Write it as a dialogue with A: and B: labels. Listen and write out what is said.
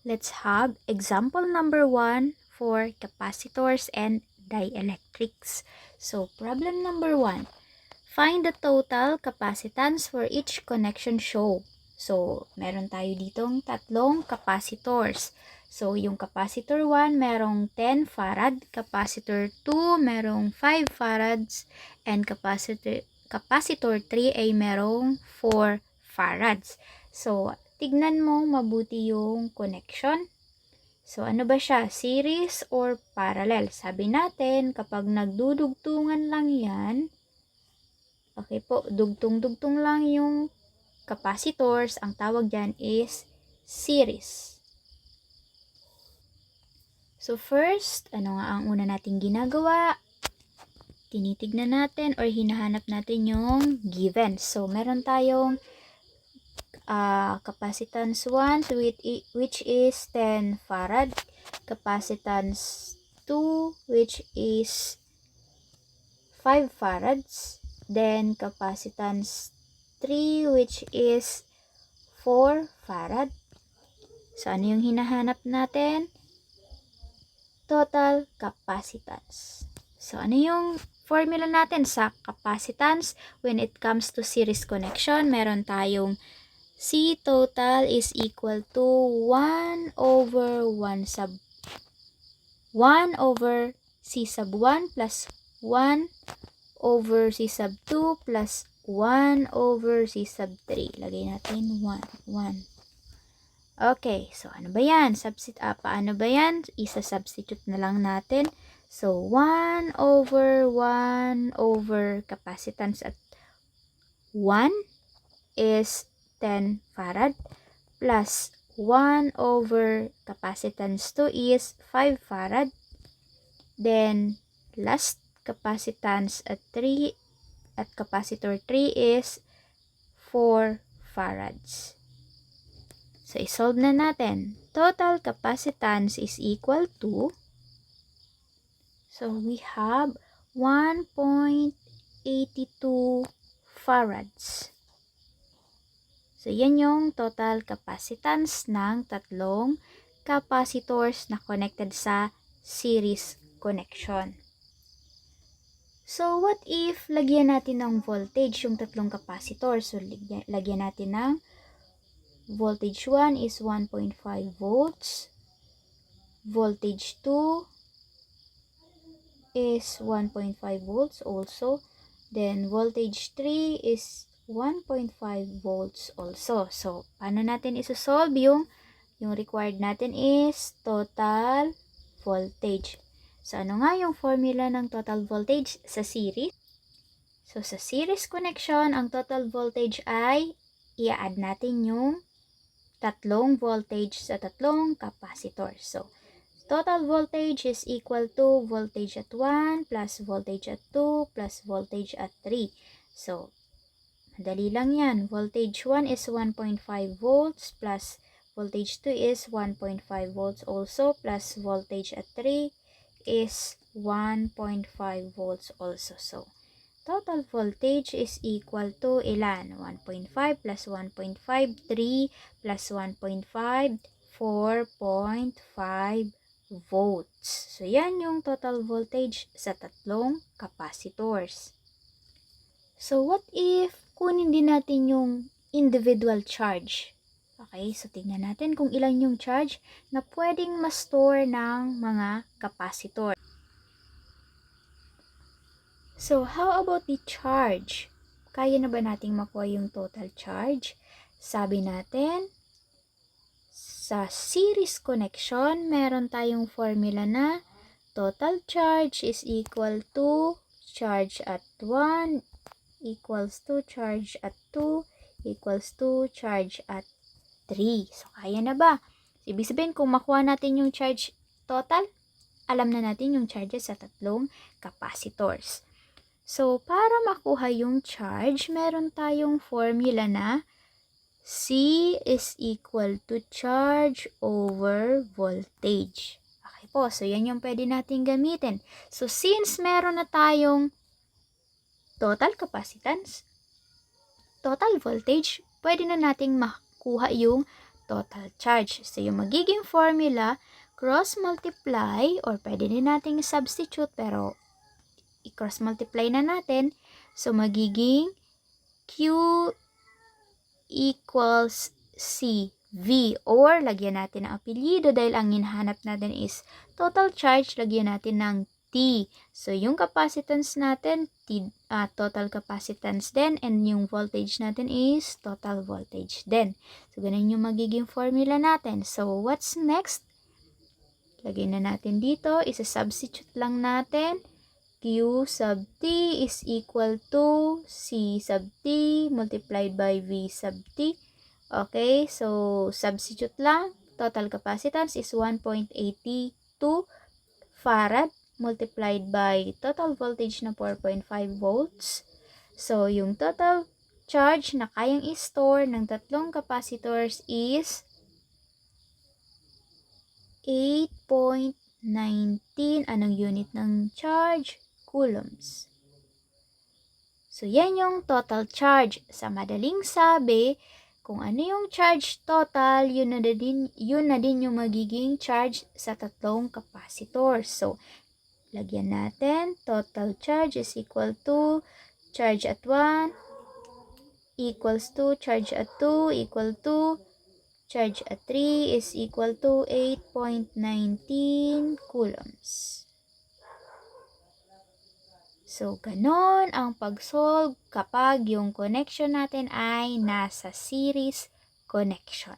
A: let's have example number 1 for capacitors and dielectrics. So, problem number 1. Find the total capacitance for each connection shown. So, meron tayo ditong tatlong capacitors. So, yung capacitor 1 merong 10 farad, capacitor 2 merong 5 farads, and capacitor 3 ay merong 4 farads. So, tignan mo mabuti yung connection. So, ano ba siya? Series or parallel? Sabi natin, kapag nagdudugtungan lang yan, okay po, dugtong-dugtong lang yung capacitors, ang tawag dyan is series. So, first, ano nga ang una nating ginagawa? Tinitignan natin or hinahanap natin yung given. So, meron tayong capacitance 1 which is 10 farad, capacitance 2 which is 5 farads, then capacitance 3 which is 4 farad. So, ano yung hinahanap natin? Total capacitance. So, ano yung formula natin sa capacitance when it comes to series connection? Meron tayong C total is equal to 1 over C sub 1 plus 1 over C sub 2 plus 1 over C sub 3. Lagay natin 1. Okay, so ano ba yan? Paano ba yan? Isa-substitute na lang natin. So, 1 over capacitance at 1 is 10 farad plus 1 over capacitance 2 is 5 farad. Then, last capacitance at capacitor 3 is 4 farads. So, isolve na natin. Total capacitance is equal to, so we have 1.82 farads. So, yan yung total capacitance ng tatlong capacitors na connected sa series connection. So, what if lagyan natin ng voltage yung tatlong capacitor? So, lagyan natin ng voltage 1 is 1.5 volts. Voltage 2 is 1.5 volts also. Then, voltage 3 is 1.5 volts also. So, paano natin isosolve yung required natin is total voltage. So, ano nga yung formula ng total voltage sa series? So, sa series connection, ang total voltage ay i-add natin yung tatlong voltage sa tatlong capacitor. So, total voltage is equal to voltage at 1 plus voltage at 2 plus voltage at 3. So, madali lang yan. Voltage 1 is 1.5 volts plus voltage 2 is 1.5 volts also plus voltage at 3 is 1.5 volts also. So, total voltage is equal to ilan? 1.5 plus 1.5, 3 plus 1.5, 4.5 volts. So, yan yung total voltage sa tatlong capacitors. So, what if kunin din natin yung individual charge? Okay, so tingnan natin kung ilan yung charge na pwedeng ma-store ng mga capacitor. So, how about the charge? Kaya na ba nating makuha yung total charge? Sabi natin, sa series connection, meron tayong formula na total charge is equal to charge at 1 equals to charge at 2 equals to charge at 3. So, kaya na ba? Ibig sabihin, kung makuha natin yung charge total, alam na natin yung charges sa tatlong capacitors. So, para makuha yung charge, meron tayong formula na C is equal to charge over voltage. Okay po, so yan yung pwede natin gamitin. So, since meron na tayong total capacitance, total voltage, pwede na nating makuha yung total charge. So, yung magiging formula, cross-multiply, or pwede din nating substitute, pero i-cross-multiply na natin. So, magiging Q equals CV, or lagyan natin ng apelyido dahil ang hinahanap natin is total charge, lagyan natin ng T. So, yung capacitance natin, total capacitance din, and yung voltage natin is total voltage din. So, ganun yung magiging formula natin. So, what's next? Lagay na natin dito, isa-substitute lang natin. Q sub T is equal to C sub T multiplied by V sub T. Okay, so substitute lang. Total capacitance is 1.82 farad multiplied by total voltage na 4.5 volts. So, yung total charge na kayang i-store ng tatlong capacitors is 8.19. Anong unit ng charge? Coulombs. So, yan yung total charge. Sa madaling sabi, kung ano yung charge total, yun na din yung magiging charge sa tatlong capacitors. So, lagyan natin, total charge is equal to charge at 1 equals to charge at 2 equal to charge at 3 is equal to 8.19 coulombs. So, ganon ang pag-solve kapag yung connection natin ay nasa series connection.